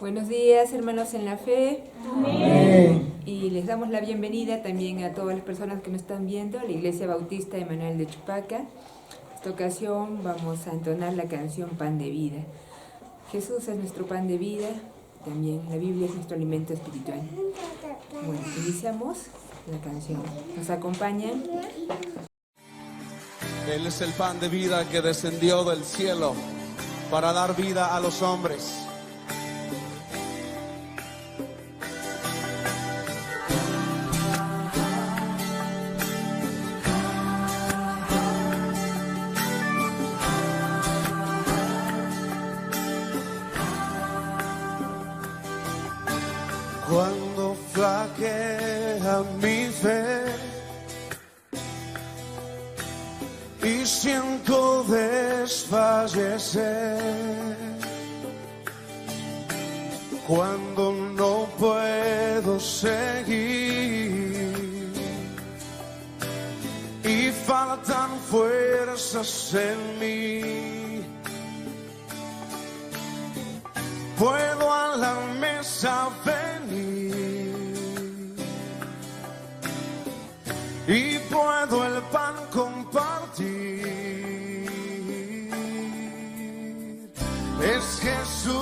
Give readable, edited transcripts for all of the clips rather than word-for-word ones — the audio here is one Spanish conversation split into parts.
Buenos días, hermanos en la fe. Amén. Y les damos la bienvenida también a todas las personas que nos están viendo, a la Iglesia Bautista Emanuel de Chupaca. En esta ocasión vamos a entonar la canción Pan de Vida. Jesús es nuestro pan de vida, también la Biblia es nuestro alimento espiritual. Bueno, iniciamos la canción. ¿Nos acompañan? Él es el pan de vida que descendió del cielo para dar vida a los hombres. Cuando flaquea mi fe y siento desfallecer, cuando no puedo seguir y faltan fuerzas en mí, puedo a la mesa venir y puedo el pan compartir. Es Jesús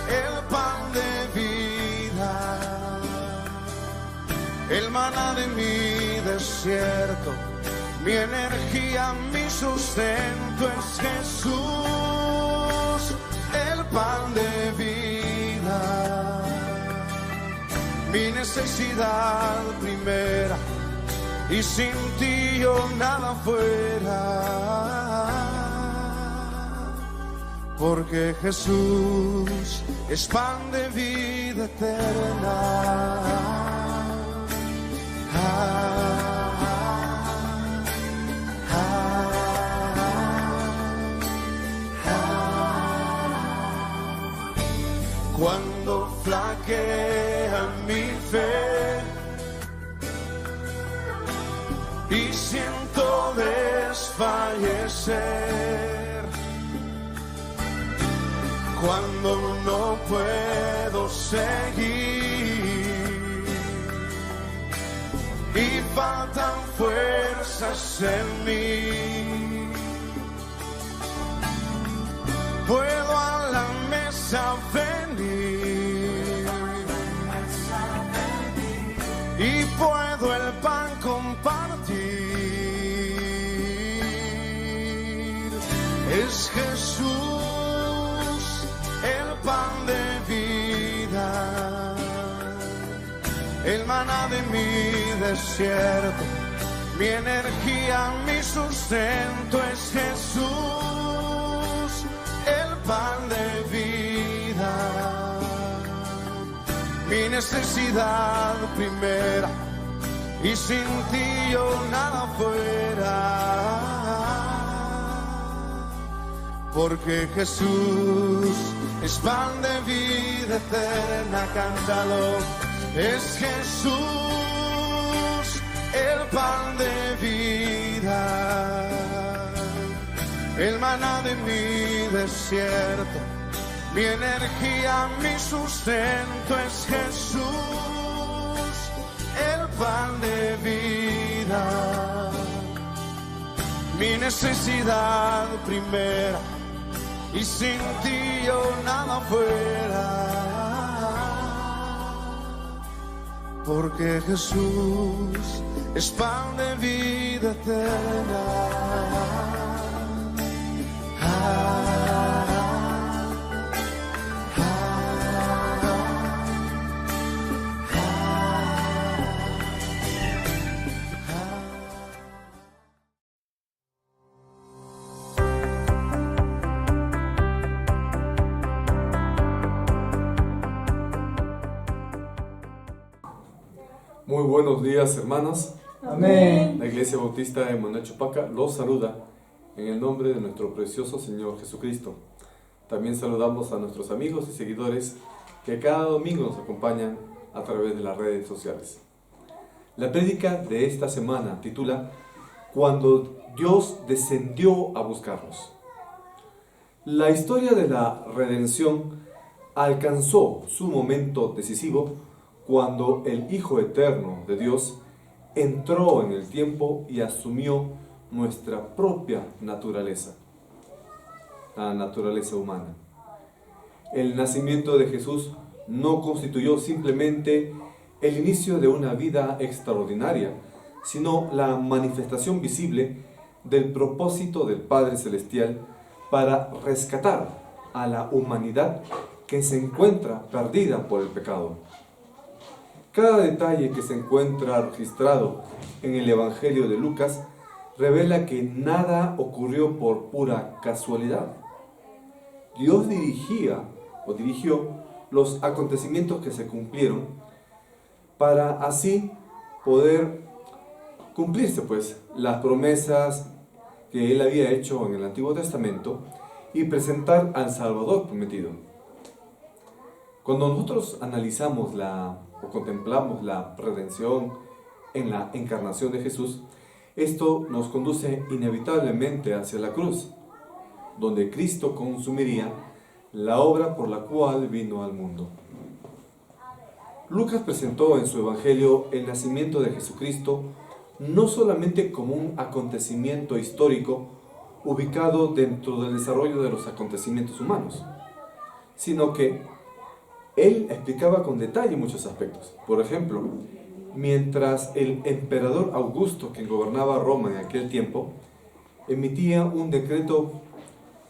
el pan de vida, el maná de mi desierto, mi energía, mi sustento. Es Jesús el pan de vida, mi necesidad primera, y sin ti yo nada fuera, porque Jesús es pan de vida eterna. Cuando flaquea mi fe y siento desfallecer, cuando no puedo seguir y faltan fuerzas en mí, puedo a la mesa venir y puedo el pan compartir. Es Jesús el pan de vida, el maná de mi desierto, mi energía, mi sustento. Es Jesús el pan de vida, mi necesidad primera, y sin ti yo nada fuera, porque Jesús es pan de vida eterna. Cántalo. Es Jesús el pan de vida, el maná de mi desierto, mi energía, mi sustento. Es Jesús el pan de vida, mi necesidad primera, y sin ti yo nada fuera, porque Jesús es pan de vida eterna. Muy buenos días, hermanos. Amén. La Iglesia Bautista Emanuel de Chupaca los saluda en el nombre de nuestro precioso Señor Jesucristo. También saludamos a nuestros amigos y seguidores que cada domingo nos acompañan a través de las redes sociales. La prédica de esta semana titula Cuando Dios descendió a buscarnos. La historia de la redención alcanzó su momento decisivo cuando el Hijo Eterno de Dios entró en el tiempo y asumió nuestra propia naturaleza, la naturaleza humana. El nacimiento de Jesús no constituyó simplemente el inicio de una vida extraordinaria, sino la manifestación visible del propósito del Padre Celestial para rescatar a la humanidad que se encuentra perdida por el pecado. Cada detalle que se encuentra registrado en el Evangelio de Lucas revela que nada ocurrió por pura casualidad. Dios dirigió los acontecimientos que se cumplieron para así poder cumplirse las promesas que Él había hecho en el Antiguo Testamento y presentar al Salvador prometido. Cuando nosotros analizamos o contemplamos la redención en la encarnación de Jesús, esto nos conduce inevitablemente hacia la cruz, donde Cristo consumiría la obra por la cual vino al mundo. Lucas presentó en su Evangelio el nacimiento de Jesucristo no solamente como un acontecimiento histórico ubicado dentro del desarrollo de los acontecimientos humanos, sino que él explicaba con detalle muchos aspectos. Por ejemplo, mientras el emperador Augusto, que gobernaba Roma en aquel tiempo, emitía un decreto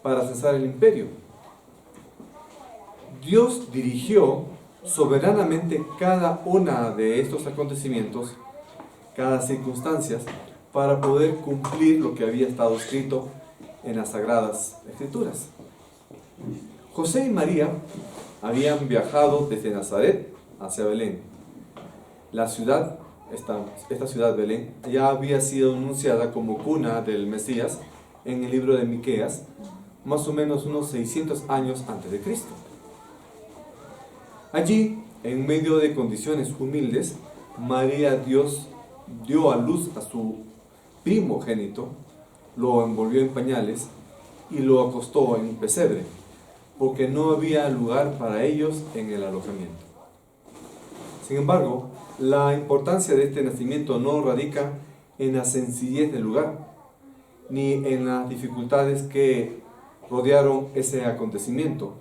para cesar el imperio, Dios dirigió soberanamente cada una de estos acontecimientos, cada circunstancia, para poder cumplir lo que había estado escrito en las Sagradas Escrituras. José y María habían viajado desde Nazaret hacia Belén. Esta ciudad Belén ya había sido anunciada como cuna del Mesías en el libro de Miqueas, más o menos unos 600 años antes de Cristo. Allí, en medio de condiciones humildes, María dio a luz a su primogénito, lo envolvió en pañales y lo acostó en un pesebre, porque no había lugar para ellos en el alojamiento. Sin embargo, la importancia de este nacimiento no radica en la sencillez del lugar, ni en las dificultades que rodearon ese acontecimiento,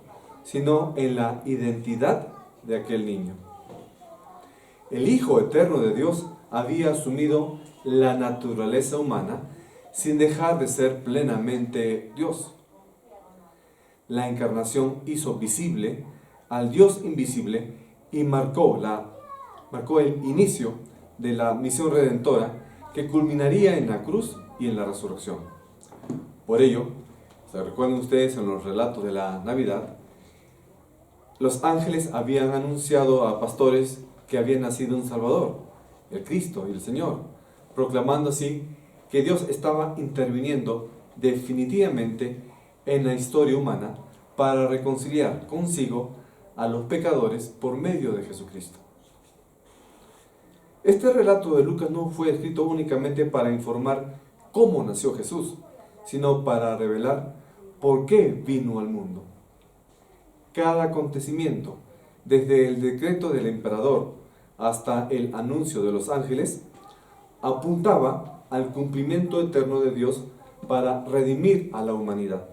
sino en la identidad de aquel niño. El Hijo Eterno de Dios había asumido la naturaleza humana sin dejar de ser plenamente Dios. La encarnación hizo visible al Dios invisible y marcó el inicio de la misión redentora que culminaría en la cruz y en la resurrección. Por ello, se recuerdan ustedes en los relatos de la Navidad, los ángeles habían anunciado a pastores que había nacido un Salvador, el Cristo y el Señor, proclamando así que Dios estaba interviniendo definitivamente en la historia humana para reconciliar consigo a los pecadores por medio de Jesucristo. Este relato de Lucas no fue escrito únicamente para informar cómo nació Jesús, sino para revelar por qué vino al mundo. Cada acontecimiento, desde el decreto del emperador hasta el anuncio de los ángeles, apuntaba al cumplimiento eterno de Dios para redimir a la humanidad.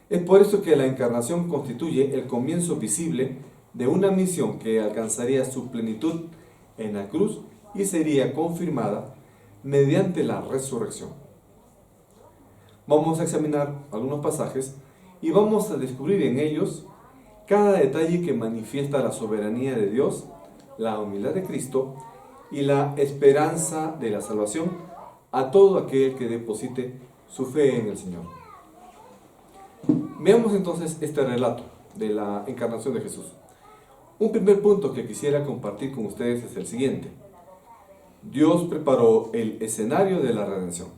Es por eso que la encarnación constituye el comienzo visible de una misión que alcanzaría su plenitud en la cruz y sería confirmada mediante la resurrección. Vamos a examinar algunos pasajes y vamos a descubrir en ellos cada detalle que manifiesta la soberanía de Dios, la humildad de Cristo y la esperanza de la salvación a todo aquel que deposite su fe en el Señor. Veamos entonces este relato de la encarnación de Jesús. Un primer punto que quisiera compartir con ustedes es el siguiente. Dios preparó el escenario de la redención.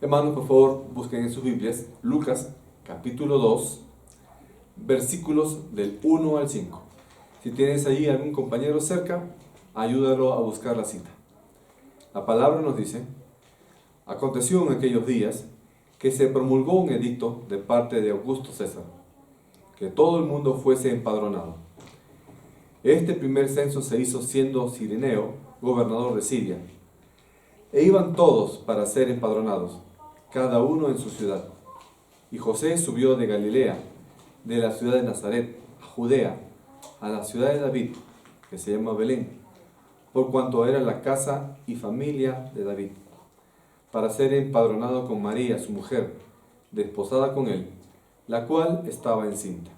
Hermanos, por favor, busquen en sus Biblias Lucas capítulo 2, versículos del 1 al 5. Si tienes allí algún compañero cerca, ayúdalo a buscar la cita. La palabra nos dice: aconteció en aquellos días que se promulgó un edicto de parte de Augusto César, que todo el mundo fuese empadronado. Este primer censo se hizo siendo Cireneo gobernador de Siria, e iban todos para ser empadronados, cada uno en su ciudad. Y José subió de Galilea, de la ciudad de Nazaret, a Judea, a la ciudad de David, que se llama Belén, por cuanto era la casa y familia de David, para ser empadronado con María, su mujer, desposada con él, la cual estaba encinta.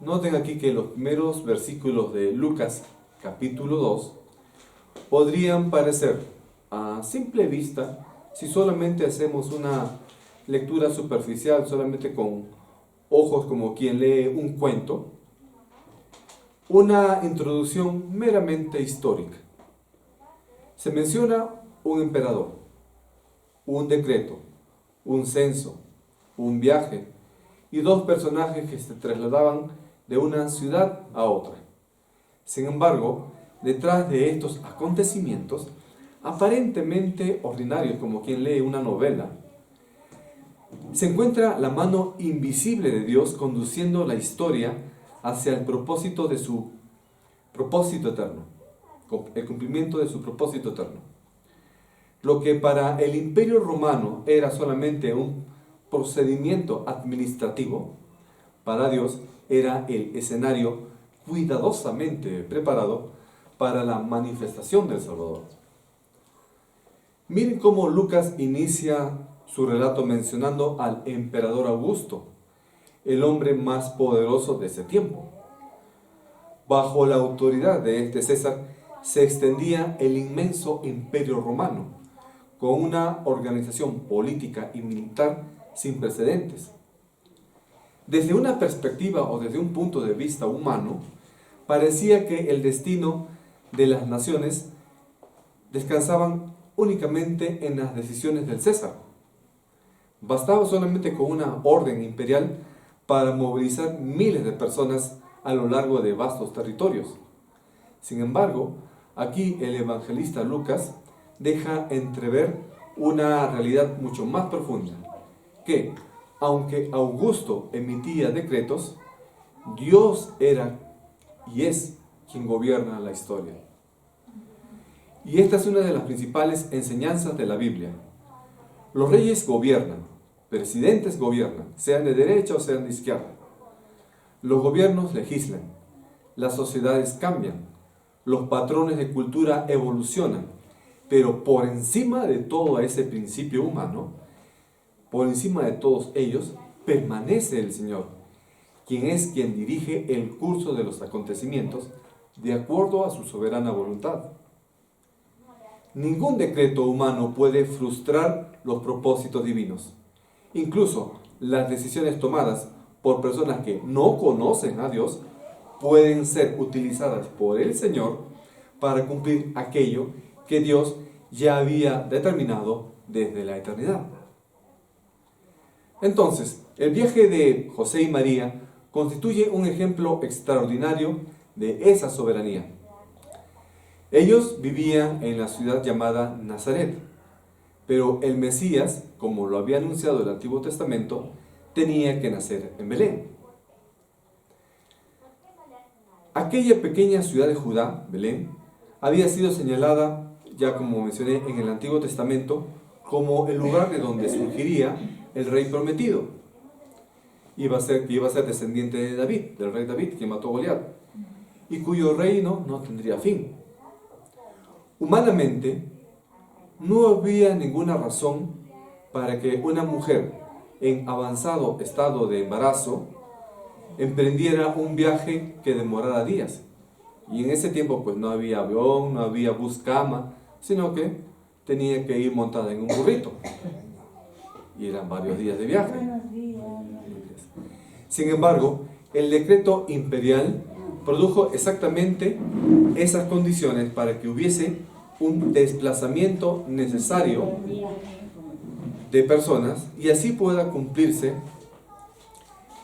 Noten aquí que los primeros versículos de Lucas, capítulo 2, podrían parecer a simple vista, si solamente hacemos una lectura superficial, solamente con ojos como quien lee un cuento, una introducción meramente histórica. Se menciona un emperador, un decreto, un censo, un viaje y dos personajes que se trasladaban de una ciudad a otra. Sin embargo, detrás de estos acontecimientos, aparentemente ordinarios como quien lee una novela, se encuentra la mano invisible de Dios conduciendo la historia hacia el propósito de su propósito eterno, el cumplimiento de su propósito eterno. Lo que para el Imperio Romano era solamente un procedimiento administrativo, para Dios era el escenario cuidadosamente preparado para la manifestación del Salvador. Miren cómo Lucas inicia su relato mencionando al emperador Augusto, el hombre más poderoso de ese tiempo. Bajo la autoridad de este César se extendía el inmenso imperio romano, con una organización política y militar sin precedentes. Desde una perspectiva o desde un punto de vista humano, parecía que el destino de las naciones descansaban únicamente en las decisiones del César. Bastaba solamente con una orden imperial para movilizar miles de personas a lo largo de vastos territorios. Sin embargo, aquí el evangelista Lucas deja entrever una realidad mucho más profunda, que, aunque Augusto emitía decretos, Dios era y es quien gobierna la historia. Y esta es una de las principales enseñanzas de la Biblia. Los reyes gobiernan, presidentes gobiernan, sean de derecha o sean de izquierda. Los gobiernos legislan, las sociedades cambian, los patrones de cultura evolucionan, pero por encima de todo ese principio humano, por encima de todos ellos, permanece el Señor, quien dirige el curso de los acontecimientos de acuerdo a su soberana voluntad. Ningún decreto humano puede frustrar los propósitos divinos. Incluso las decisiones tomadas por personas que no conocen a Dios pueden ser utilizadas por el Señor para cumplir aquello que Dios ya había determinado desde la eternidad. Entonces, el viaje de José y María constituye un ejemplo extraordinario de esa soberanía. Ellos vivían en la ciudad llamada Nazaret, pero el Mesías, como lo había anunciado el Antiguo Testamento, tenía que nacer en Belén. Aquella pequeña ciudad de Judá, Belén, había sido señalada, ya como mencioné en el Antiguo Testamento, como el lugar de donde surgiría el rey prometido. Iba a ser descendiente de David, del rey David, que mató a Goliat, y cuyo reino no tendría fin. Humanamente, no había ninguna razón para que una mujer en avanzado estado de embarazo emprendiera un viaje que demorara días. Y en ese tiempo pues no había avión, no había bus cama, sino que tenía que ir montada en un burrito. Y eran varios días de viaje. Sin embargo, el decreto imperial produjo exactamente esas condiciones para que hubiese un desplazamiento necesario de personas y así pueda cumplirse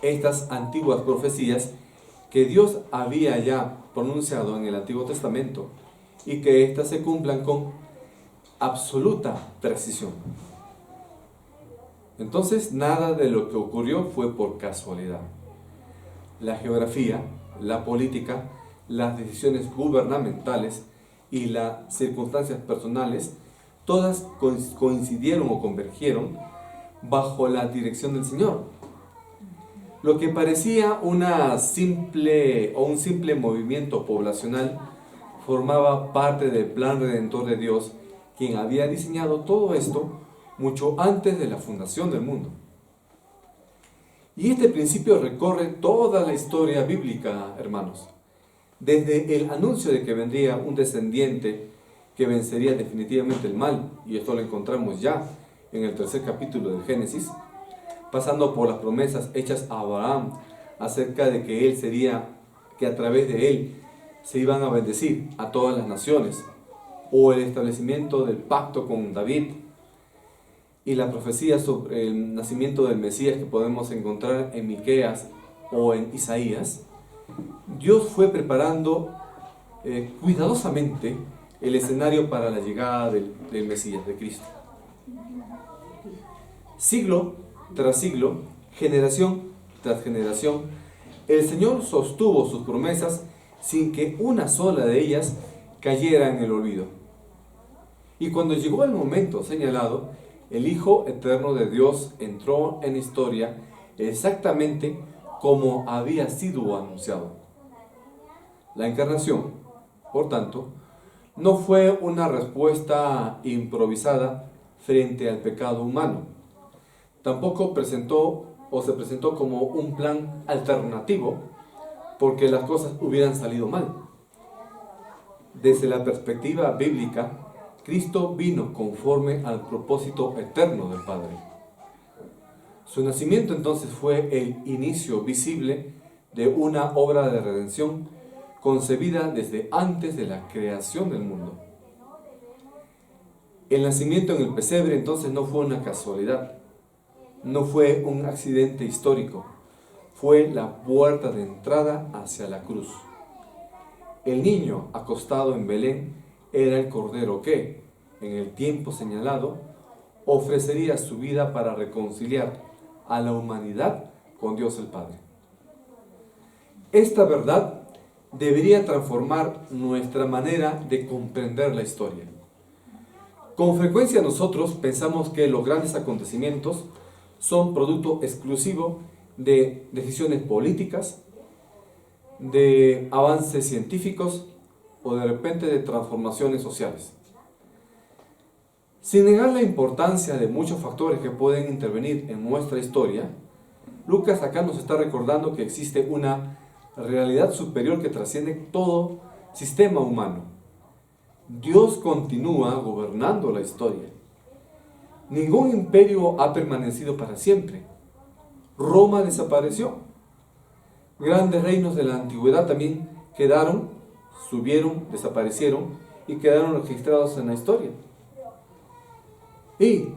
estas antiguas profecías que Dios había ya pronunciado en el Antiguo Testamento y que éstas se cumplan con absoluta precisión. Entonces, nada de lo que ocurrió fue por casualidad. La geografía, la política, las decisiones gubernamentales y las circunstancias personales, todas coincidieron o convergieron bajo la dirección del Señor. Lo que parecía un simple movimiento poblacional formaba parte del plan redentor de Dios, quien había diseñado todo esto mucho antes de la fundación del mundo. Y este principio recorre toda la historia bíblica, hermanos. Desde el anuncio de que vendría un descendiente que vencería definitivamente el mal, y esto lo encontramos ya en el 3er capítulo del Génesis, pasando por las promesas hechas a Abraham acerca de que a través de él se iban a bendecir a todas las naciones, o el establecimiento del pacto con David, y la profecía sobre el nacimiento del Mesías que podemos encontrar en Miqueas o en Isaías. Dios fue preparando cuidadosamente el escenario para la llegada del Mesías, de Cristo. Siglo tras siglo, generación tras generación, el Señor sostuvo sus promesas sin que una sola de ellas cayera en el olvido. Y cuando llegó el momento señalado, el Hijo Eterno de Dios entró en historia exactamente como había sido anunciado. La encarnación, por tanto, no fue una respuesta improvisada frente al pecado humano. Tampoco se presentó como un plan alternativo porque las cosas hubieran salido mal. Desde la perspectiva bíblica, Cristo vino conforme al propósito eterno del Padre. Su nacimiento entonces fue el inicio visible de una obra de redención concebida desde antes de la creación del mundo. El nacimiento en el pesebre entonces no fue una casualidad, no fue un accidente histórico, fue la puerta de entrada hacia la cruz. El niño acostado en Belén era el cordero que, en el tiempo señalado, ofrecería su vida para reconciliar a la humanidad con Dios el Padre. Esta verdad debería transformar nuestra manera de comprender la historia. Con frecuencia nosotros pensamos que los grandes acontecimientos son producto exclusivo de decisiones políticas, de avances científicos o de repente de transformaciones sociales. Sin negar la importancia de muchos factores que pueden intervenir en nuestra historia, Lucas acá nos está recordando que existe una realidad superior que trasciende todo sistema humano. Dios continúa gobernando la historia. Ningún imperio ha permanecido para siempre. Roma desapareció. Grandes reinos de la antigüedad también desaparecieron y quedaron registrados en la historia. Y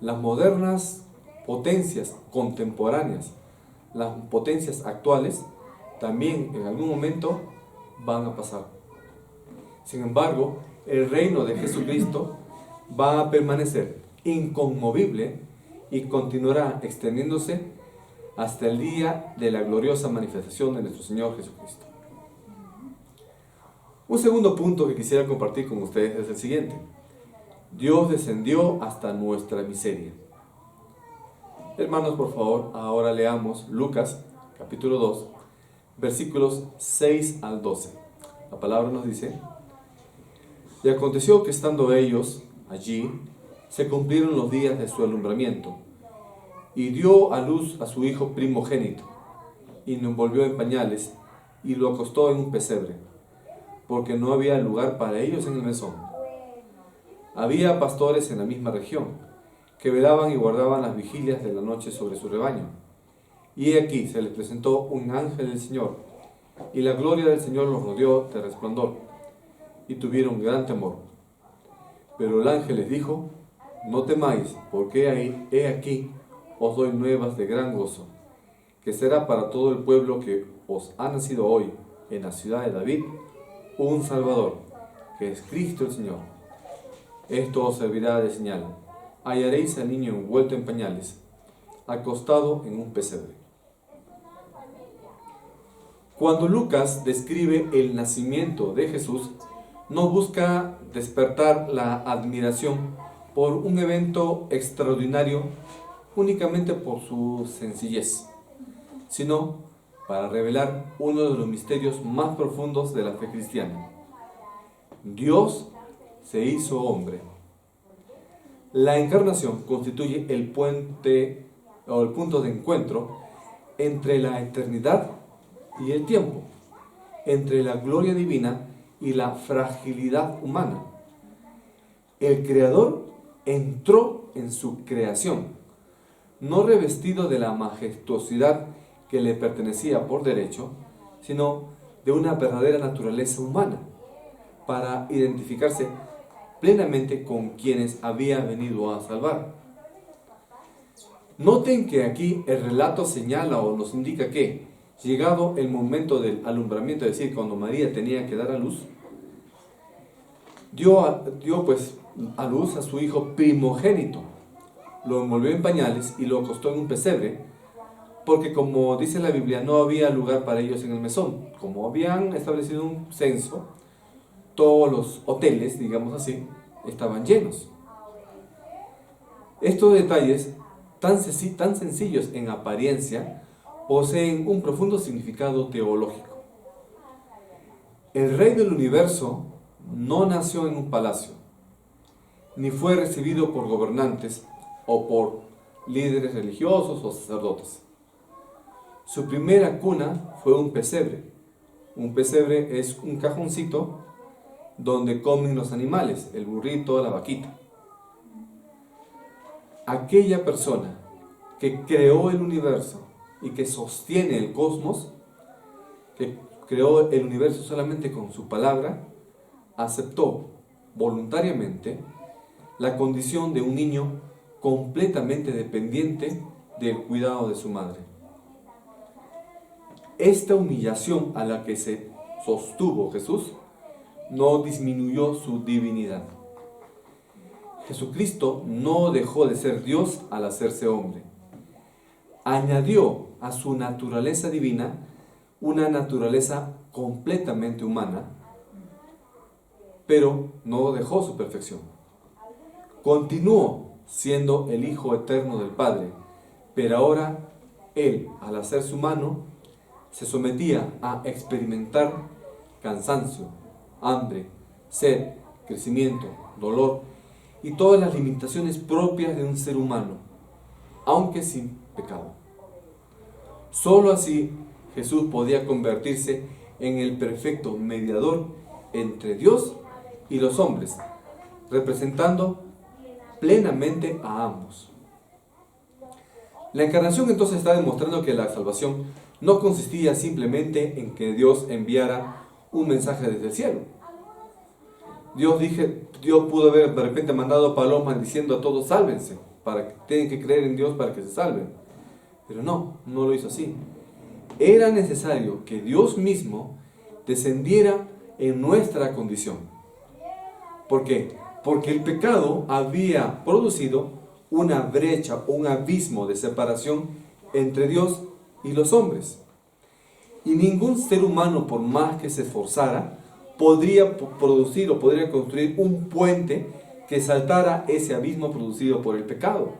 las modernas potencias contemporáneas, las potencias actuales, también en algún momento van a pasar. Sin embargo, el reino de Jesucristo va a permanecer inconmovible y continuará extendiéndose hasta el día de la gloriosa manifestación de nuestro Señor Jesucristo. Un segundo punto que quisiera compartir con ustedes es el siguiente. Dios descendió hasta nuestra miseria. Hermanos, por favor, ahora leamos Lucas, capítulo 2, versículos 6 al 12. La palabra nos dice: Y aconteció que estando ellos allí, se cumplieron los días de su alumbramiento, y dio a luz a su hijo primogénito, y lo envolvió en pañales, y lo acostó en un pesebre, porque no había lugar para ellos en el mesón. Había pastores en la misma región, que velaban y guardaban las vigilias de la noche sobre su rebaño. Y he aquí se les presentó un ángel del Señor, y la gloria del Señor los rodeó de resplandor, y tuvieron gran temor. Pero el ángel les dijo: No temáis, porque he aquí os doy nuevas de gran gozo, que será para todo el pueblo que os ha nacido hoy en la ciudad de David un Salvador, que es Cristo el Señor. Esto os servirá de señal. hallaréis al niño envuelto en pañales, acostado en un pesebre. Cuando Lucas describe el nacimiento de Jesús, no busca despertar la admiración por un evento extraordinario únicamente por su sencillez, sino para revelar uno de los misterios más profundos de la fe cristiana. Dios se hizo hombre. La encarnación constituye el puente o el punto de encuentro entre la eternidad y el tiempo, entre la gloria divina y la fragilidad humana. El Creador entró en su creación, no revestido de la majestuosidad que le pertenecía por derecho, sino de una verdadera naturaleza humana, para identificarse plenamente con quienes había venido a salvar. Noten que aquí el relato señala o nos indica que, llegado el momento del alumbramiento, es decir, cuando María tenía que dar a luz, dio a luz a su hijo primogénito, lo envolvió en pañales y lo acostó en un pesebre, porque como dice la Biblia, no había lugar para ellos en el mesón. Como habían establecido un censo, todos los hoteles, digamos así, estaban llenos. Estos detalles, tan sencillos en apariencia, poseen un profundo significado teológico. El Rey del universo no nació en un palacio, ni fue recibido por gobernantes o por líderes religiosos o sacerdotes. Su primera cuna fue un pesebre. Un pesebre es un cajoncito donde comen los animales, el burrito, la vaquita. Aquella persona que creó el universo y que sostiene el cosmos, que creó el universo solamente con su palabra, aceptó voluntariamente la condición de un niño completamente dependiente del cuidado de su madre. Esta humillación a la que se sostuvo Jesús no disminuyó su divinidad. Jesucristo no dejó de ser Dios al hacerse hombre. Añadió a su naturaleza divina una naturaleza completamente humana, pero no dejó su perfección. Continuó siendo el Hijo eterno del Padre, pero ahora Él, al hacerse humano, se sometía a experimentar cansancio, hambre, sed, crecimiento, dolor y todas las limitaciones propias de un ser humano, aunque sin pecado. Solo así Jesús podía convertirse en el perfecto mediador entre Dios y los hombres, representando plenamente a ambos. La encarnación entonces está demostrando que la salvación no consistía simplemente en que Dios enviara un mensaje desde el cielo. Dios pudo haber de repente mandado palomas diciendo a todos sálvense, tienen que creer en Dios para que se salven. Pero no lo hizo así. Era necesario que Dios mismo descendiera en nuestra condición. ¿Por qué? Porque el pecado había producido una brecha, un abismo de separación entre Dios y los hombres. Y ningún ser humano, por más que se esforzara, podría producir o podría construir un puente que saltara ese abismo producido por el pecado.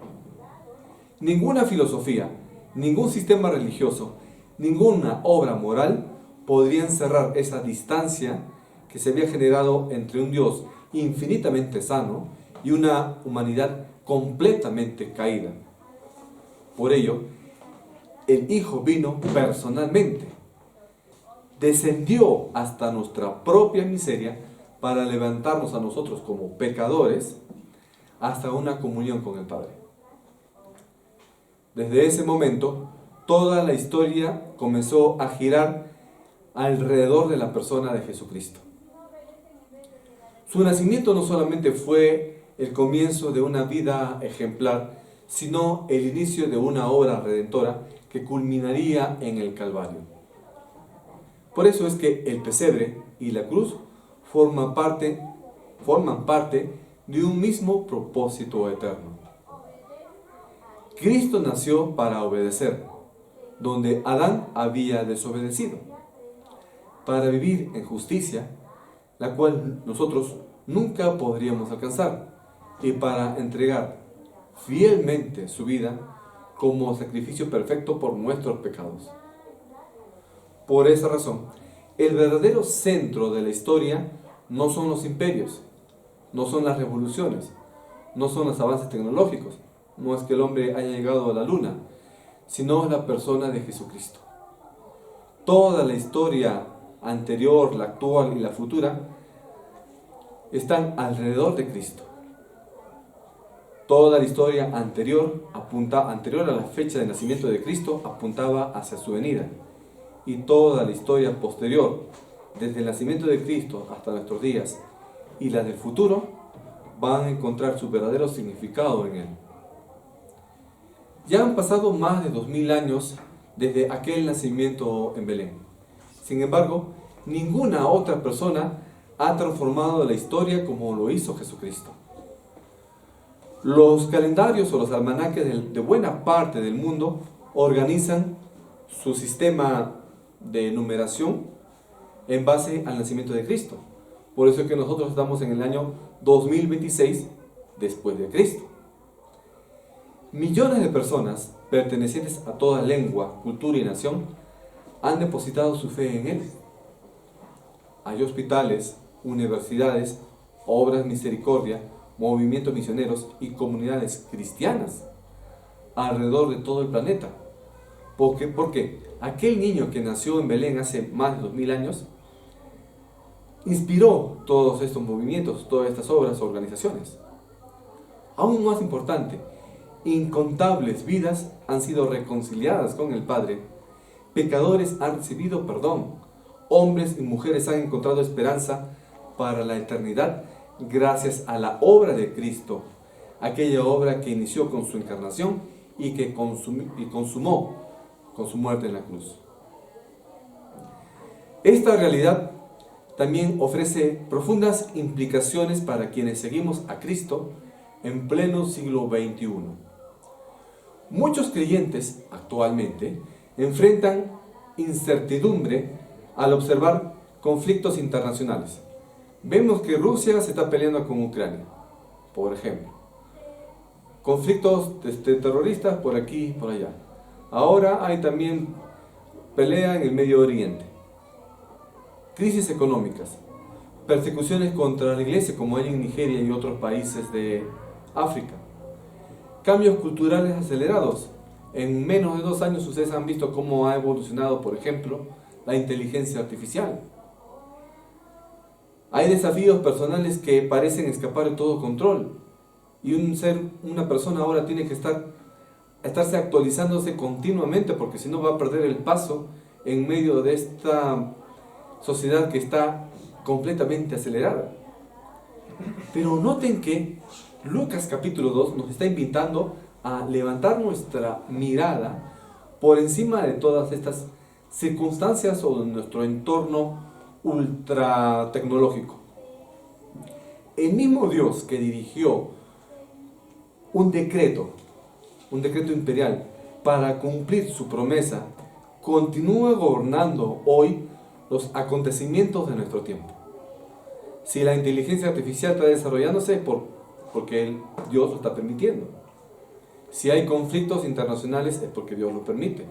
Ninguna filosofía, ningún sistema religioso, ninguna obra moral podrían cerrar esa distancia que se había generado entre un Dios infinitamente sano y una humanidad completamente caída. Por ello, el Hijo vino personalmente, descendió hasta nuestra propia miseria para levantarnos a nosotros como pecadores hasta una comunión con el Padre. Desde ese momento, toda la historia comenzó a girar alrededor de la persona de Jesucristo. Su nacimiento no solamente fue el comienzo de una vida ejemplar, sino el inicio de una obra redentora que culminaría en el Calvario. Por eso es que el pesebre y la cruz forman parte de un mismo propósito eterno. Cristo nació para obedecer, donde Adán había desobedecido, para vivir en justicia, la cual nosotros nunca podríamos alcanzar, y para entregar fielmente su vida como sacrificio perfecto por nuestros pecados. Por esa razón, el verdadero centro de la historia no son los imperios, no son las revoluciones, no son los avances tecnológicos, no es que el hombre haya llegado a la luna, sino la persona de Jesucristo. Toda la historia anterior, la actual y la futura están alrededor de Cristo. Toda la historia anterior a la fecha de nacimiento de Cristo apuntaba hacia su venida. Y toda la historia posterior, desde el nacimiento de Cristo hasta nuestros días y la del futuro, van a encontrar su verdadero significado en Él. Ya han pasado más de 2000 años desde aquel nacimiento en Belén. Sin embargo, ninguna otra persona ha transformado la historia como lo hizo Jesucristo. Los calendarios o los almanaques de buena parte del mundo organizan su sistema de numeración en base al nacimiento de Cristo. Por eso es que nosotros estamos en el año 2026 después de Cristo. Millones de personas pertenecientes a toda lengua, cultura y nación han depositado su fe en Él. Hay hospitales, universidades, obras misericordia, movimientos misioneros y comunidades cristianas alrededor de todo el planeta. Porque aquel niño que nació en Belén hace más de 2000 años inspiró todos estos movimientos, todas estas obras, organizaciones. Aún más importante, incontables vidas han sido reconciliadas con el Padre, pecadores han recibido perdón, hombres y mujeres han encontrado esperanza para la eternidad gracias a la obra de Cristo, aquella obra que inició con su encarnación y que consumó con su muerte en la cruz. Esta realidad también ofrece profundas implicaciones para quienes seguimos a Cristo en pleno siglo XXI. Muchos creyentes actualmente enfrentan incertidumbre al observar conflictos internacionales. Vemos que Rusia se está peleando con Ucrania, por ejemplo. Conflictos terroristas por aquí y por allá. Ahora hay también pelea en el Medio Oriente. Crisis económicas, persecuciones contra la iglesia como hay en Nigeria y otros países de África. Cambios culturales acelerados. En menos de 2 años ustedes han visto cómo ha evolucionado, por ejemplo, la inteligencia artificial. Hay desafíos personales que parecen escapar de todo control. Y una persona ahora tiene que estarse actualizándose continuamente, porque si no va a perder el paso en medio de esta sociedad que está completamente acelerada. Pero noten que Lucas capítulo 2 nos está invitando a levantar nuestra mirada por encima de todas estas circunstancias o de nuestro entorno ultra tecnológico. El mismo Dios que dirigió un decreto imperial para cumplir su promesa, continúa gobernando hoy los acontecimientos de nuestro tiempo. Si la inteligencia artificial está desarrollándose, porque Dios lo está permitiendo. Si hay conflictos internacionales, es porque Dios lo permite.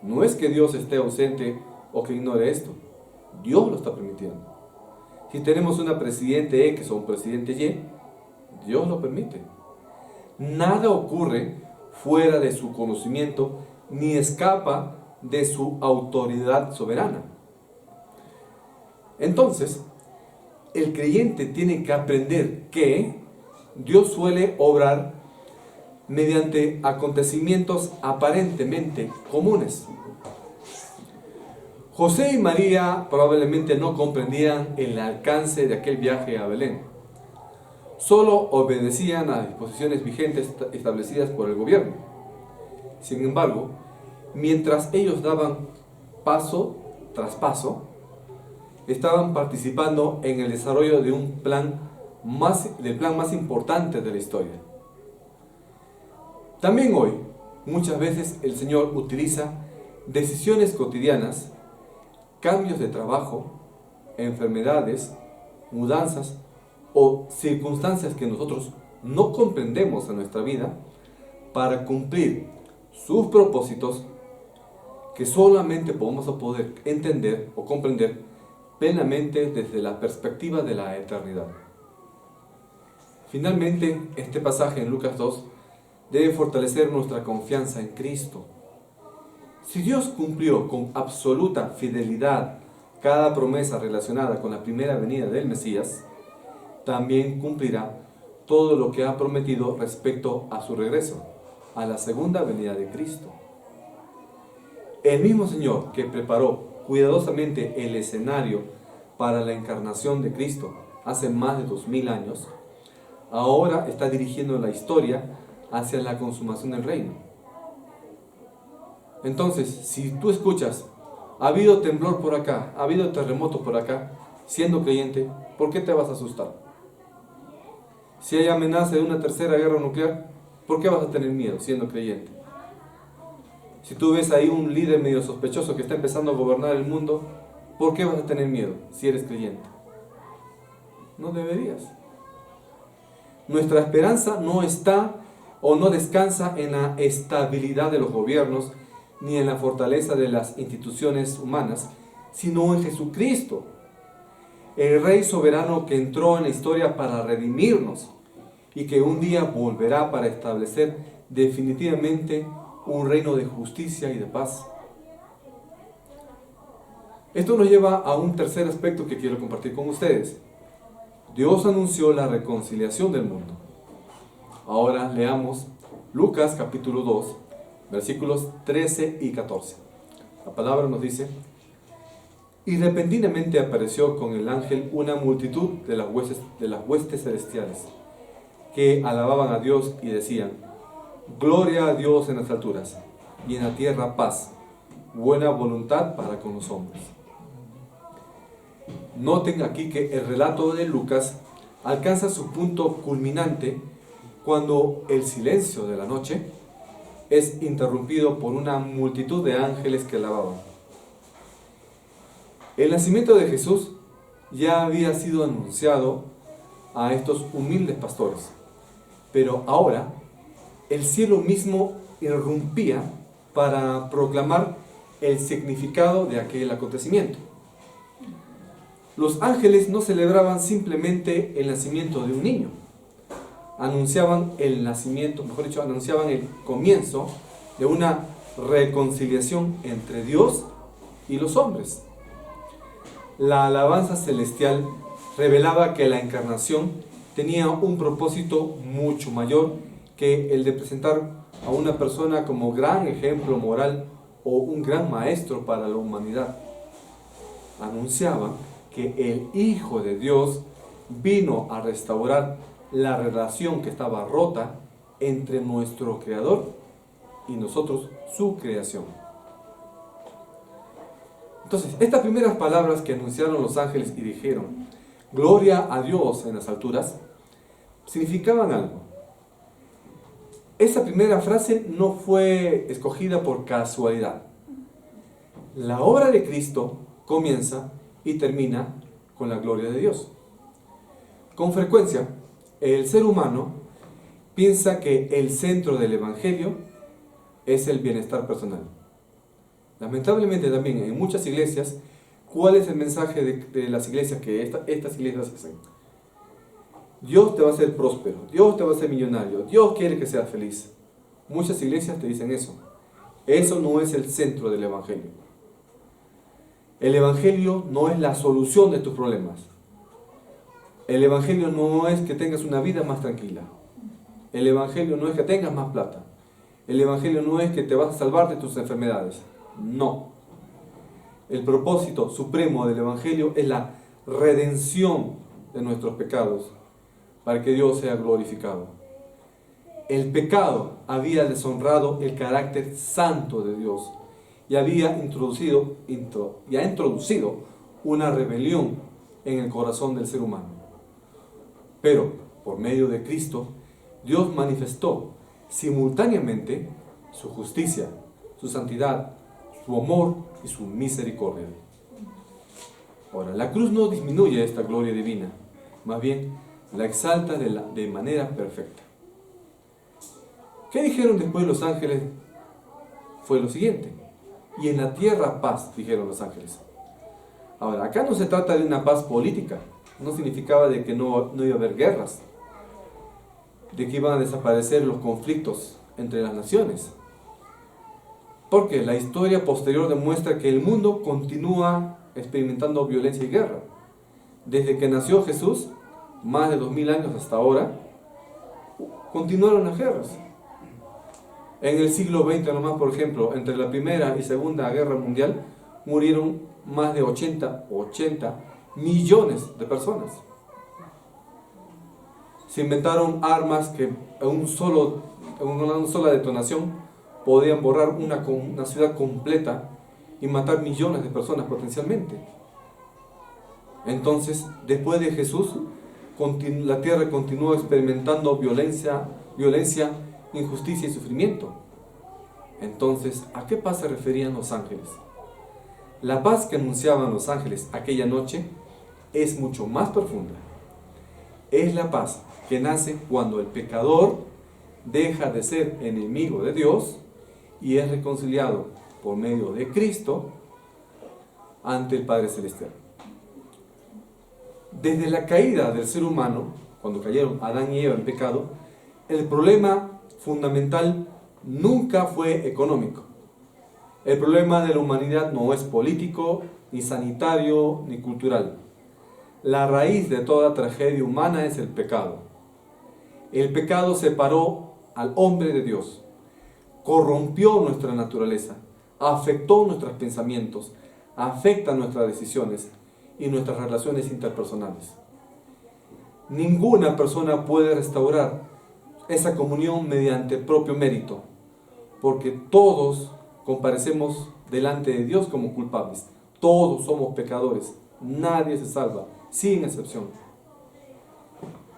No es que Dios esté ausente o que ignore esto. Dios lo está permitiendo. Si tenemos una presidente X o un presidente Y, Dios lo permite. Nada ocurre fuera de su conocimiento ni escapa de su autoridad soberana. Entonces, el creyente tiene que aprender que Dios suele obrar mediante acontecimientos aparentemente comunes. José y María probablemente no comprendían el alcance de aquel viaje a Belén. Solo obedecían a disposiciones vigentes establecidas por el gobierno. Sin embargo, mientras ellos daban paso tras paso, estaban participando en el desarrollo de del plan más importante de la historia. También hoy, muchas veces el Señor utiliza decisiones cotidianas, cambios de trabajo, enfermedades, mudanzas o circunstancias que nosotros no comprendemos en nuestra vida para cumplir sus propósitos que solamente podemos poder entender o comprender plenamente desde la perspectiva de la eternidad. Finalmente, este pasaje en Lucas 2 debe fortalecer nuestra confianza en Cristo. Si Dios cumplió con absoluta fidelidad cada promesa relacionada con la primera venida del Mesías, también cumplirá todo lo que ha prometido respecto a su regreso, a la segunda venida de Cristo. El mismo Señor que preparó cuidadosamente el escenario para la encarnación de Cristo hace más de 2000 años, ahora está dirigiendo la historia hacia la consumación del reino. Entonces, si tú escuchas, ha habido temblor por acá, ha habido terremoto por acá, siendo creyente, ¿por qué te vas a asustar? Si hay amenaza de una tercera guerra nuclear, ¿por qué vas a tener miedo siendo creyente? Si tú ves ahí un líder medio sospechoso que está empezando a gobernar el mundo, ¿por qué vas a tener miedo si eres creyente? No deberías. Nuestra esperanza no está o no descansa en la estabilidad de los gobiernos ni en la fortaleza de las instituciones humanas, sino en Jesucristo, el Rey soberano que entró en la historia para redimirnos y que un día volverá para establecer definitivamente un reino de justicia y de paz. Esto nos lleva a un tercer aspecto que quiero compartir con ustedes. Dios anunció la reconciliación del mundo. Ahora leamos Lucas capítulo 2, versículos 13 y 14. La palabra nos dice: y repentinamente apareció con el ángel una multitud de las huestes celestiales, que alababan a Dios y decían: gloria a Dios en las alturas, y en la tierra paz, buena voluntad para con los hombres. Noten aquí que el relato de Lucas alcanza su punto culminante cuando el silencio de la noche es interrumpido por una multitud de ángeles que alababan. El nacimiento de Jesús ya había sido anunciado a estos humildes pastores, pero ahora el cielo mismo irrumpía para proclamar el significado de aquel acontecimiento. Los ángeles no celebraban simplemente el nacimiento de un niño, anunciaban el nacimiento, mejor dicho, anunciaban el comienzo de una reconciliación entre Dios y los hombres. La alabanza celestial revelaba que la encarnación tenía un propósito mucho mayor que el de presentar a una persona como gran ejemplo moral o un gran maestro para la humanidad. Anunciaban que el Hijo de Dios vino a restaurar la relación que estaba rota entre nuestro Creador y nosotros, su creación. Entonces, estas primeras palabras que anunciaron los ángeles y dijeron: gloria a Dios en las alturas, significaban algo. Esa primera frase no fue escogida por casualidad. La obra de Cristo comienza y termina con la gloria de Dios. Con frecuencia, el ser humano piensa que el centro del Evangelio es el bienestar personal. Lamentablemente también en muchas iglesias, ¿cuál es el mensaje de las iglesias que estas iglesias hacen? Dios te va a hacer próspero, Dios te va a hacer millonario, Dios quiere que seas feliz. Muchas iglesias te dicen eso. Eso no es el centro del Evangelio. El Evangelio no es la solución de tus problemas. El Evangelio no es que tengas una vida más tranquila. El Evangelio no es que tengas más plata. El Evangelio no es que te vas a salvar de tus enfermedades. No. El propósito supremo del Evangelio es la redención de nuestros pecados para que Dios sea glorificado. El pecado había deshonrado el carácter santo de Dios y había introducido una rebelión en el corazón del ser humano. Pero, por medio de Cristo, Dios manifestó simultáneamente su justicia, su santidad, su amor y su misericordia. Ahora, la cruz no disminuye esta gloria divina, más bien la exalta de manera perfecta. ¿Qué dijeron después los ángeles? Fue lo siguiente: y en la tierra paz, dijeron los ángeles. Ahora, acá no se trata de una paz política, no significaba de que no iba a haber guerras, de que iban a desaparecer los conflictos entre las naciones. Porque la historia posterior demuestra que el mundo continúa experimentando violencia y guerra. Desde que nació Jesús, más de 2000 años hasta ahora, continuaron las guerras. En el siglo XX nomás, por ejemplo, entre la Primera y Segunda Guerra Mundial, murieron más de 80 millones de personas. Se inventaron armas que en una sola detonación podían borrar una ciudad completa y matar millones de personas potencialmente. Entonces, después de Jesús, la tierra continuó experimentando violencia, injusticia y sufrimiento. Entonces, ¿a qué paz se referían los ángeles? La paz que anunciaban los ángeles aquella noche es mucho más profunda. Es la paz que nace cuando el pecador deja de ser enemigo de Dios y es reconciliado por medio de Cristo ante el Padre Celestial. Desde la caída del ser humano, cuando cayeron Adán y Eva en pecado, el problema fundamental nunca fue económico. El problema de la humanidad no es político, ni sanitario, ni cultural. La raíz de toda tragedia humana es el pecado. El pecado separó al hombre de Dios, corrompió nuestra naturaleza, afectó nuestros pensamientos, afecta nuestras decisiones y nuestras relaciones interpersonales. Ninguna persona puede restaurar esa comunión mediante propio mérito, porque todos comparecemos delante de Dios como culpables. Todos somos pecadores, nadie se salva, sin excepción.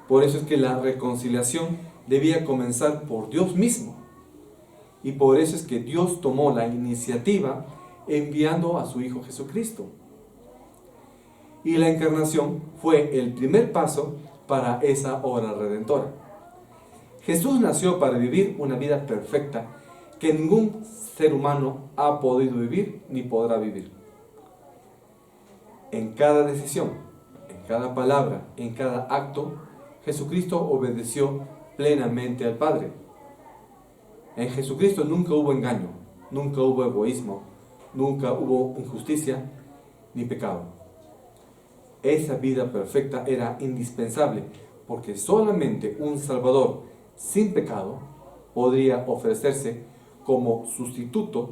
Por eso es que la reconciliación debía comenzar por Dios mismo. Y por eso es que Dios tomó la iniciativa enviando a su Hijo Jesucristo. Y la encarnación fue el primer paso para esa obra redentora. Jesús nació para vivir una vida perfecta que ningún ser humano ha podido vivir ni podrá vivir. En cada decisión, en cada palabra, en cada acto, Jesucristo obedeció plenamente al Padre. En Jesucristo nunca hubo engaño, nunca hubo egoísmo, nunca hubo injusticia ni pecado. Esa vida perfecta era indispensable porque solamente un Salvador sin pecado podría ofrecerse como sustituto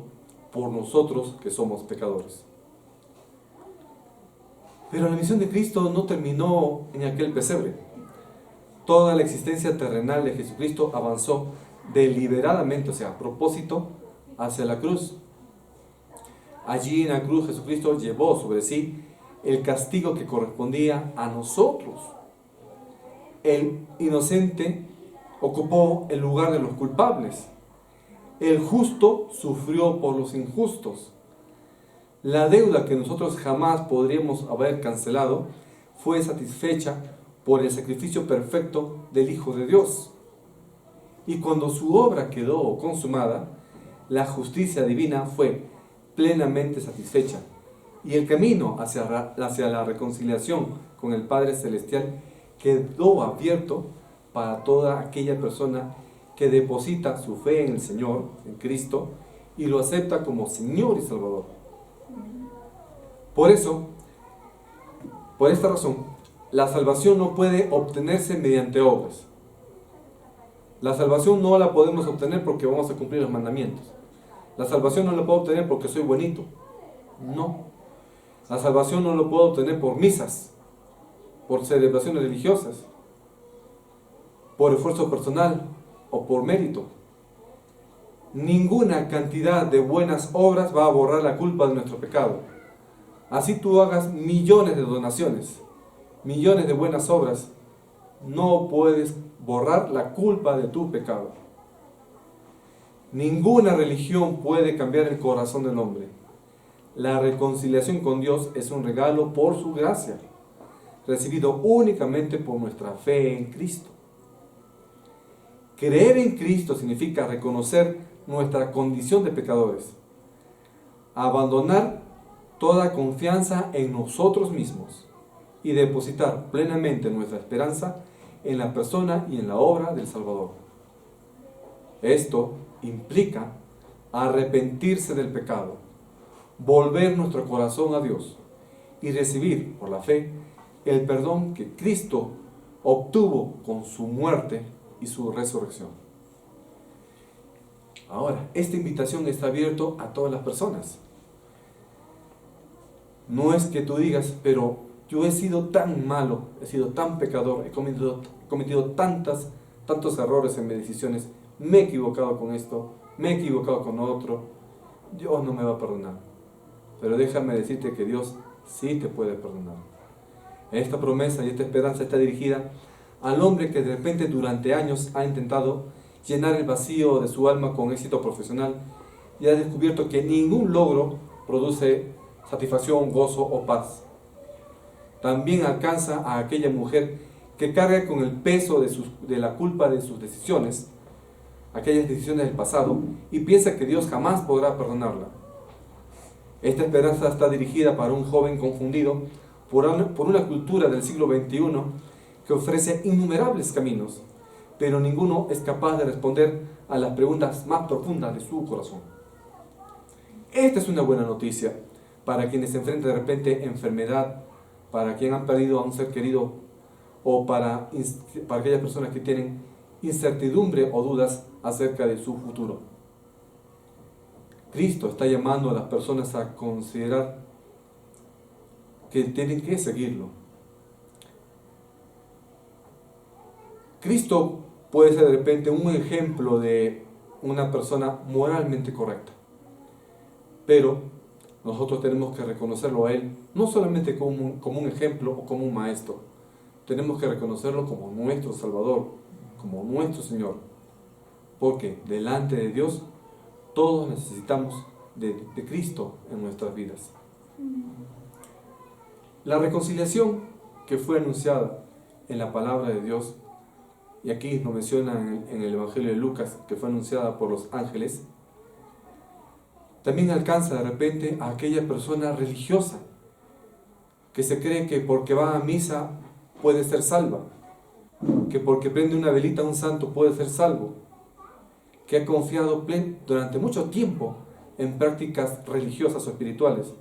por nosotros que somos pecadores. Pero la misión de Cristo no terminó en aquel pesebre. Toda la existencia terrenal de Jesucristo avanzó deliberadamente, o sea, a propósito, hacia la cruz. Allí en la cruz Jesucristo llevó sobre sí el castigo que correspondía a nosotros. El inocente ocupó el lugar de los culpables. El justo sufrió por los injustos. La deuda que nosotros jamás podríamos haber cancelado fue satisfecha por el sacrificio perfecto del Hijo de Dios. Y cuando su obra quedó consumada, la justicia divina fue plenamente satisfecha. Y el camino hacia la reconciliación con el Padre Celestial quedó abierto para toda aquella persona que deposita su fe en el Señor, en Cristo, y lo acepta como Señor y Salvador. Por esta razón, la salvación no puede obtenerse mediante obras. La salvación no la podemos obtener porque vamos a cumplir los mandamientos. La salvación no la puedo obtener porque soy buenito. No. La salvación no la puedo obtener por misas, por celebraciones religiosas, por esfuerzo personal o por mérito. Ninguna cantidad de buenas obras va a borrar la culpa de nuestro pecado. Así tú hagas millones de donaciones, millones de buenas obras, no puedes borrar la culpa de tu pecado. Ninguna religión puede cambiar el corazón del hombre. La reconciliación con Dios es un regalo por su gracia, recibido únicamente por nuestra fe en Cristo. Creer en Cristo significa reconocer nuestra condición de pecadores, abandonar toda confianza en nosotros mismos y depositar plenamente nuestra esperanza en la persona y en la obra del Salvador. Esto implica arrepentirse del pecado, volver nuestro corazón a Dios y recibir por la fe el perdón que Cristo obtuvo con su muerte y su resurrección. Ahora, esta invitación está abierta a todas las personas. No es que tú digas, pero yo he sido tan malo, he sido tan pecador, he cometido tantos errores en mis decisiones, me he equivocado con esto, me he equivocado con otro, Dios no me va a perdonar. Pero déjame decirte que Dios sí te puede perdonar. Esta promesa y esta esperanza está dirigida al hombre que de repente durante años ha intentado llenar el vacío de su alma con éxito profesional y ha descubierto que ningún logro produce satisfacción, gozo o paz. También alcanza a aquella mujer que carga con el peso de la culpa de sus decisiones, aquellas decisiones del pasado, y piensa que Dios jamás podrá perdonarla. Esta esperanza está dirigida para un joven confundido por una cultura del siglo XXI que ofrece innumerables caminos, pero ninguno es capaz de responder a las preguntas más profundas de su corazón. Esta es una buena noticia para quienes se enfrentan de repente enfermedad, para quienes han perdido a un ser querido, o para aquellas personas que tienen incertidumbre o dudas acerca de su futuro. Cristo está llamando a las personas a considerar que tienen que seguirlo. Cristo puede ser de repente un ejemplo de una persona moralmente correcta, pero nosotros tenemos que reconocerlo a Él no solamente como un ejemplo o como un maestro, tenemos que reconocerlo como nuestro Salvador, como nuestro Señor, porque delante de Dios todos necesitamos de Cristo en nuestras vidas. La reconciliación que fue anunciada en la palabra de Dios, y aquí nos menciona en el Evangelio de Lucas, que fue anunciada por los ángeles, también alcanza de repente a aquella persona religiosa que se cree que porque va a misa puede ser salva, que porque prende una velita a un santo puede ser salvo, que ha confiado durante mucho tiempo en prácticas religiosas o espirituales,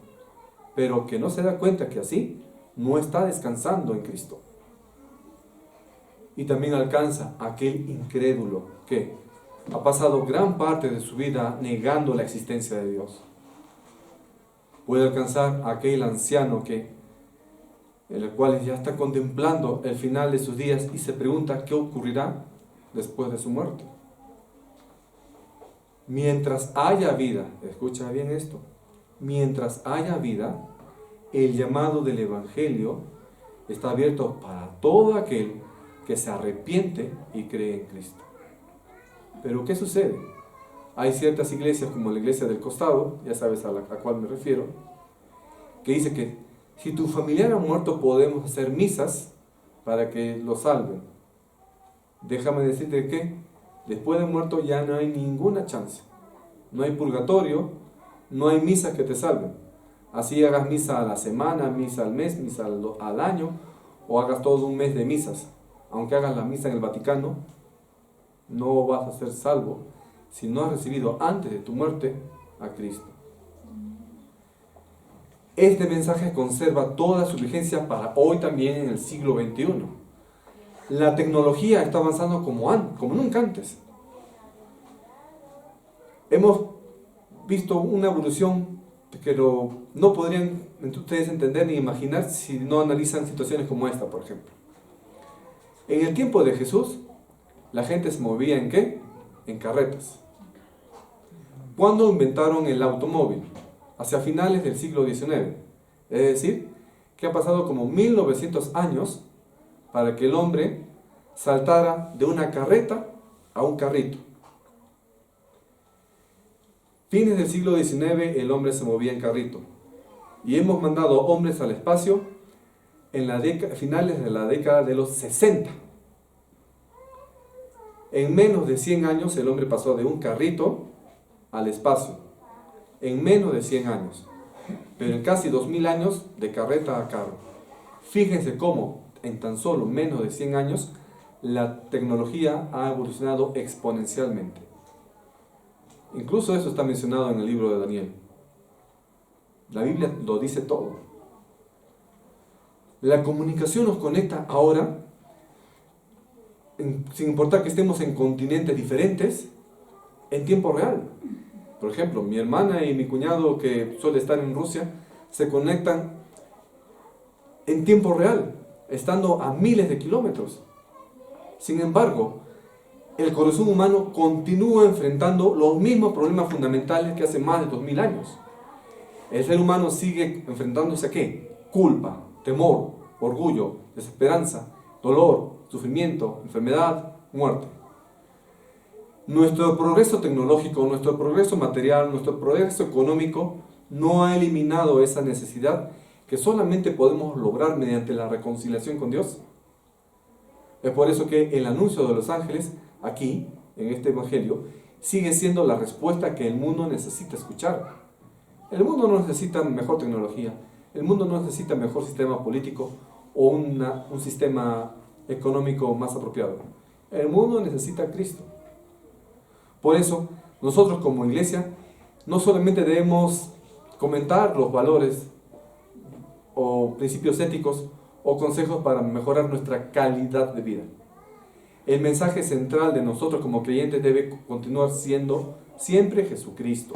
pero que no se da cuenta que así no está descansando en Cristo. Y también alcanza a aquel incrédulo que ha pasado gran parte de su vida negando la existencia de Dios. Puede alcanzar a aquel anciano el cual ya está contemplando el final de sus días y se pregunta qué ocurrirá después de su muerte. Mientras haya vida, escucha bien esto, mientras haya vida, el llamado del Evangelio está abierto para todo aquel que se arrepiente y cree en Cristo. Pero ¿qué sucede? Hay ciertas iglesias, como la iglesia del costado, ya sabes a cuál me refiero, que dice que si tu familiar ha muerto podemos hacer misas para que lo salven. Déjame decirte que después de muerto ya no hay ninguna chance. No hay purgatorio, no hay misas que te salven. Así hagas misa a la semana, misa al mes, misa al año, o hagas todo un mes de misas. Aunque hagas la misa en el Vaticano, no vas a ser salvo si no has recibido antes de tu muerte a Cristo. Este mensaje conserva toda su vigencia para hoy también en el siglo XXI. La tecnología está avanzando como nunca antes. Hemos visto una evolución que no podrían ustedes entender ni imaginar si no analizan situaciones como esta, por ejemplo. En el tiempo de Jesús, la gente se movía ¿en qué? En carretas. ¿Cuándo inventaron el automóvil? Hacia finales del siglo XIX. Es decir, que ha pasado como 1900 años para que el hombre saltara de una carreta a un carrito. Fines del siglo XIX el hombre se movía en carrito y hemos mandado hombres al espacio en finales de la década de los 60. En menos de 100 años el hombre pasó de un carrito al espacio. En menos de 100 años. Pero en casi 2000 años de carreta a carro. Fíjense cómo en tan solo menos de 100 años la tecnología ha evolucionado exponencialmente. Incluso eso está mencionado en el libro de Daniel. La Biblia lo dice todo. La comunicación nos conecta ahora, sin importar que estemos en continentes diferentes, en tiempo real. Por ejemplo, mi hermana y mi cuñado, que suele estar en Rusia, se conectan en tiempo real, estando a miles de kilómetros. Sin embargo, el corazón humano continúa enfrentando los mismos problemas fundamentales que hace más de 2000 años. El ser humano sigue enfrentándose a ¿qué? Culpa, temor, orgullo, desesperanza, dolor, sufrimiento, enfermedad, muerte. Nuestro progreso tecnológico, nuestro progreso material, nuestro progreso económico no ha eliminado esa necesidad que solamente podemos lograr mediante la reconciliación con Dios. Es por eso que el anuncio de los ángeles, aquí, en este evangelio, sigue siendo la respuesta que el mundo necesita escuchar. El mundo no necesita mejor tecnología, el mundo no necesita mejor sistema político o un sistema económico más apropiado. El mundo necesita a Cristo. Por eso, nosotros como iglesia, no solamente debemos comentar los valores o principios éticos o consejos para mejorar nuestra calidad de vida. El mensaje central de nosotros como creyentes debe continuar siendo siempre Jesucristo.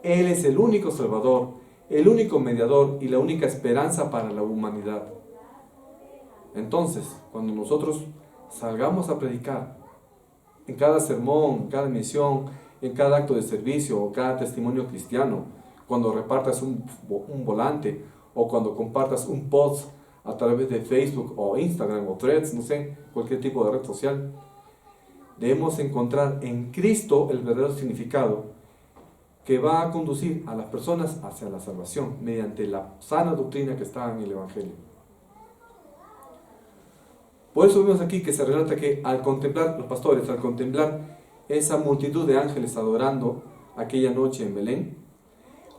Él es el único Salvador, el único mediador y la única esperanza para la humanidad. Entonces, cuando nosotros salgamos a predicar, en cada sermón, en cada misión, en cada acto de servicio o cada testimonio cristiano, cuando repartas un volante o cuando compartas un post a través de Facebook o Instagram o Threads, no sé, cualquier tipo de red social, debemos encontrar en Cristo el verdadero significado que va a conducir a las personas hacia la salvación mediante la sana doctrina que está en el Evangelio. Por eso vemos aquí que se relata que al contemplar, los pastores, al contemplar esa multitud de ángeles adorando aquella noche en Belén,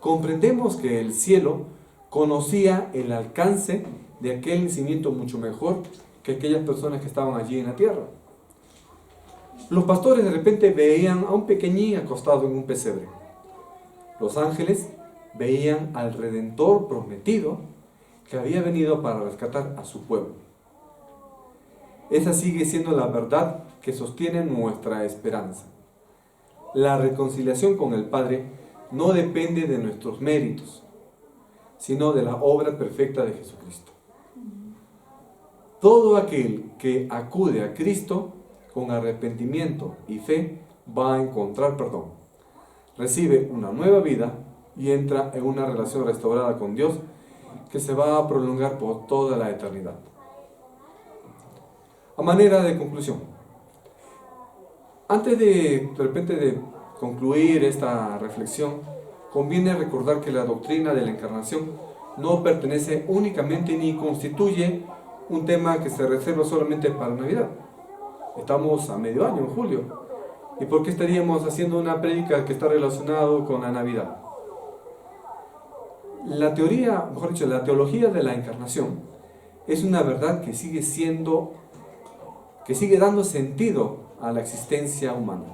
comprendemos que el cielo conocía el alcance de aquel nacimiento mucho mejor que aquellas personas que estaban allí en la tierra. Los pastores de repente veían a un pequeñín acostado en un pesebre. Los ángeles veían al Redentor prometido que había venido para rescatar a su pueblo. Esa sigue siendo la verdad que sostiene nuestra esperanza. La reconciliación con el Padre no depende de nuestros méritos, sino de la obra perfecta de Jesucristo. Todo aquel que acude a Cristo con arrepentimiento y fe va a encontrar perdón. Recibe una nueva vida y entra en una relación restaurada con Dios que se va a prolongar por toda la eternidad. A manera de conclusión, antes de repente de concluir esta reflexión, conviene recordar que la doctrina de la encarnación no pertenece únicamente ni constituye un tema que se reserva solamente para Navidad. Estamos a medio año, en julio. ¿Y por qué estaríamos haciendo una prédica que está relacionada con la Navidad? La teología de la encarnación es una verdad que sigue dando sentido a la existencia humana.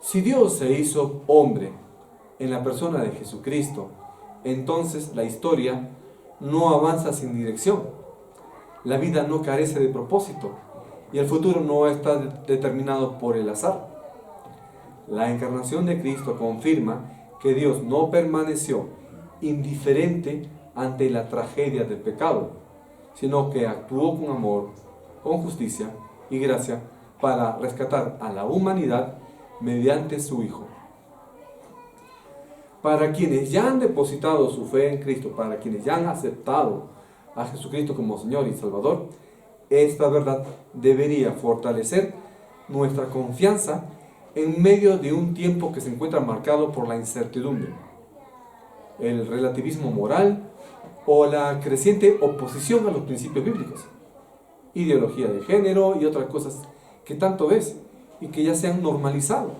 Si Dios se hizo hombre en la persona de Jesucristo, entonces la historia no avanza sin dirección. La vida no carece de propósito y el futuro no está determinado por el azar. La encarnación de Cristo confirma que Dios no permaneció indiferente ante la tragedia del pecado, sino que actuó con amor, con justicia y gracia para rescatar a la humanidad mediante su Hijo. Para quienes ya han depositado su fe en Cristo, para quienes ya han aceptado a Jesucristo como Señor y Salvador, esta verdad debería fortalecer nuestra confianza en medio de un tiempo que se encuentra marcado por la incertidumbre, el relativismo moral o la creciente oposición a los principios bíblicos, ideología de género y otras cosas que tanto ves y que ya se han normalizado.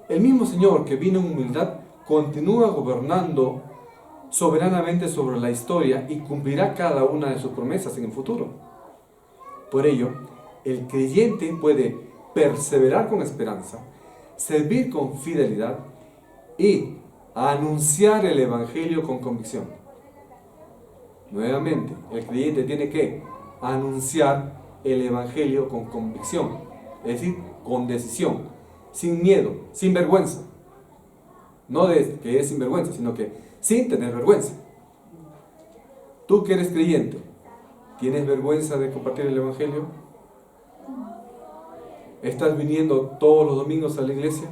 El mismo Señor que vino en humildad continúa gobernando soberanamente sobre la historia y cumplirá cada una de sus promesas en el futuro. Por ello, el creyente puede perseverar con esperanza, servir con fidelidad y anunciar el Evangelio con convicción. Nuevamente, el creyente tiene que anunciar el Evangelio con convicción, es decir, con decisión, sin miedo, sin vergüenza. No de que es sin vergüenza, sino que sin tener vergüenza. Tú que eres creyente, ¿tienes vergüenza de compartir el Evangelio? ¿Estás viniendo todos los domingos a la iglesia?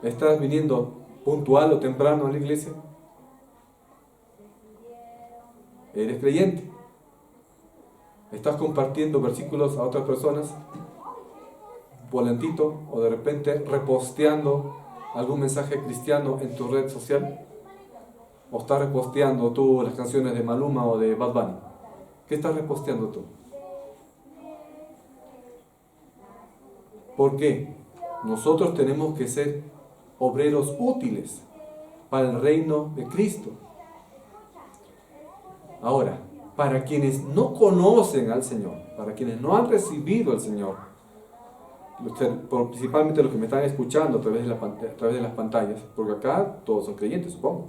¿Estás viniendo puntual o temprano a la iglesia? ¿Eres creyente? ¿Estás compartiendo versículos a otras personas? Volantito o de repente reposteando algún mensaje cristiano en tu red social, o estás reposteando tú las canciones de Maluma o de Bad Bunny. ¿Qué estás reposteando tú? ¿Por qué? Nosotros tenemos que ser obreros útiles para el reino de Cristo. Ahora, para quienes no conocen al Señor, para quienes no han recibido al Señor, principalmente los que me están escuchando a través de las pantallas, porque acá todos son creyentes, supongo.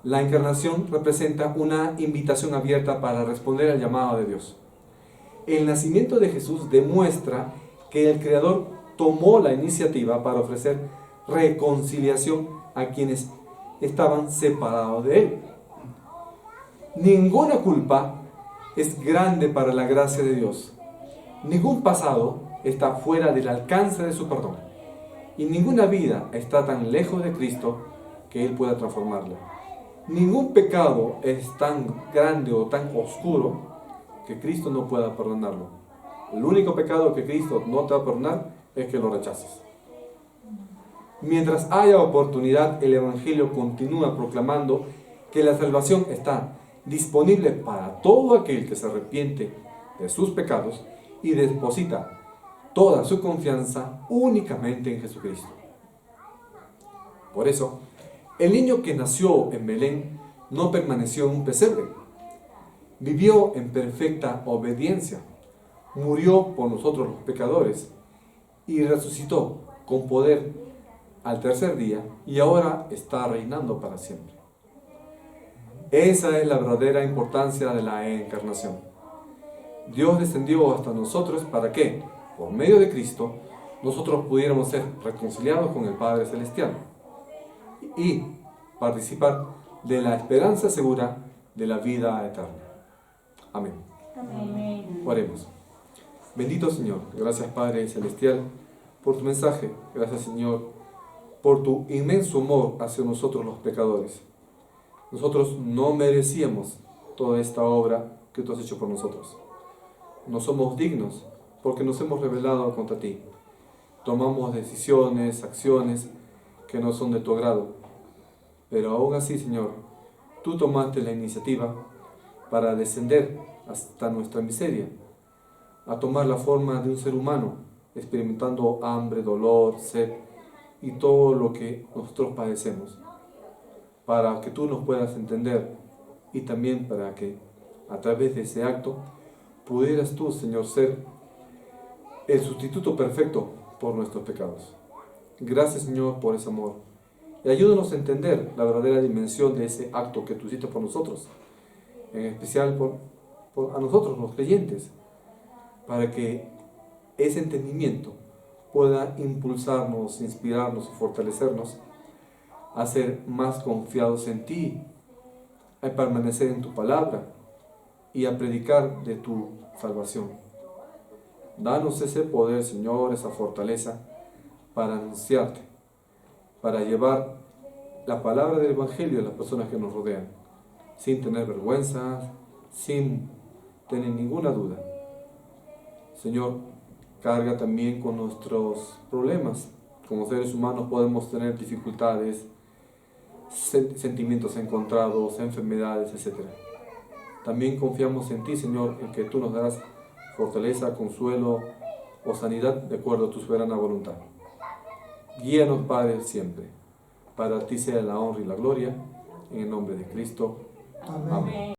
La encarnación representa una invitación abierta para responder al llamado de Dios. El nacimiento de Jesús demuestra que el Creador tomó la iniciativa para ofrecer reconciliación a quienes estaban separados de Él. Ninguna culpa es grande para la gracia de Dios. Ningún pasado está fuera del alcance de su perdón. Y ninguna vida está tan lejos de Cristo que Él pueda transformarla. Ningún pecado es tan grande o tan oscuro que Cristo no pueda perdonarlo. El único pecado que Cristo no te va a perdonar es que lo rechaces. Mientras haya oportunidad, el Evangelio continúa proclamando que la salvación está disponible para todo aquel que se arrepiente de sus pecados y deposita toda su confianza únicamente en Jesucristo. Por eso, el niño que nació en Belén no permaneció en un pesebre. Vivió en perfecta obediencia, murió por nosotros los pecadores y resucitó con poder al tercer día y ahora está reinando para siempre. Esa es la verdadera importancia de la encarnación. Dios descendió hasta nosotros para que, por medio de Cristo, nosotros pudiéramos ser reconciliados con el Padre Celestial y participar de la esperanza segura de la vida eterna. Amén. Amén. Oremos. Bendito Señor, gracias Padre Celestial por tu mensaje, gracias Señor por tu inmenso amor hacia nosotros los pecadores. Nosotros no merecíamos toda esta obra que tú has hecho por nosotros. No somos dignos porque nos hemos rebelado contra ti. Tomamos decisiones, acciones que no son de tu agrado. Pero aún así, Señor, tú tomaste la iniciativa para descender hasta nuestra miseria, a tomar la forma de un ser humano, experimentando hambre, dolor, sed y todo lo que nosotros padecemos, para que tú nos puedas entender y también para que a través de ese acto pudieras tú, Señor, ser el sustituto perfecto por nuestros pecados. Gracias, Señor, por ese amor. Y ayúdanos a entender la verdadera dimensión de ese acto que tú hiciste por nosotros, en especial a nosotros, los creyentes, para que ese entendimiento pueda impulsarnos, inspirarnos y fortalecernos a ser más confiados en ti, a permanecer en tu palabra y a predicar de tu salvación. Danos ese poder, Señor, esa fortaleza para anunciarte, para llevar la palabra del Evangelio a las personas que nos rodean, sin tener vergüenza, sin tener ninguna duda. Señor, Carga también con nuestros problemas. Como seres humanos podemos tener dificultades, sentimientos encontrados, enfermedades, etc. También confiamos en ti, Señor, en que tú nos darás fortaleza, consuelo o sanidad de acuerdo a tu soberana voluntad. Guíanos, Padre, siempre. Para ti sea la honra y la gloria, en el nombre de Cristo. Amén.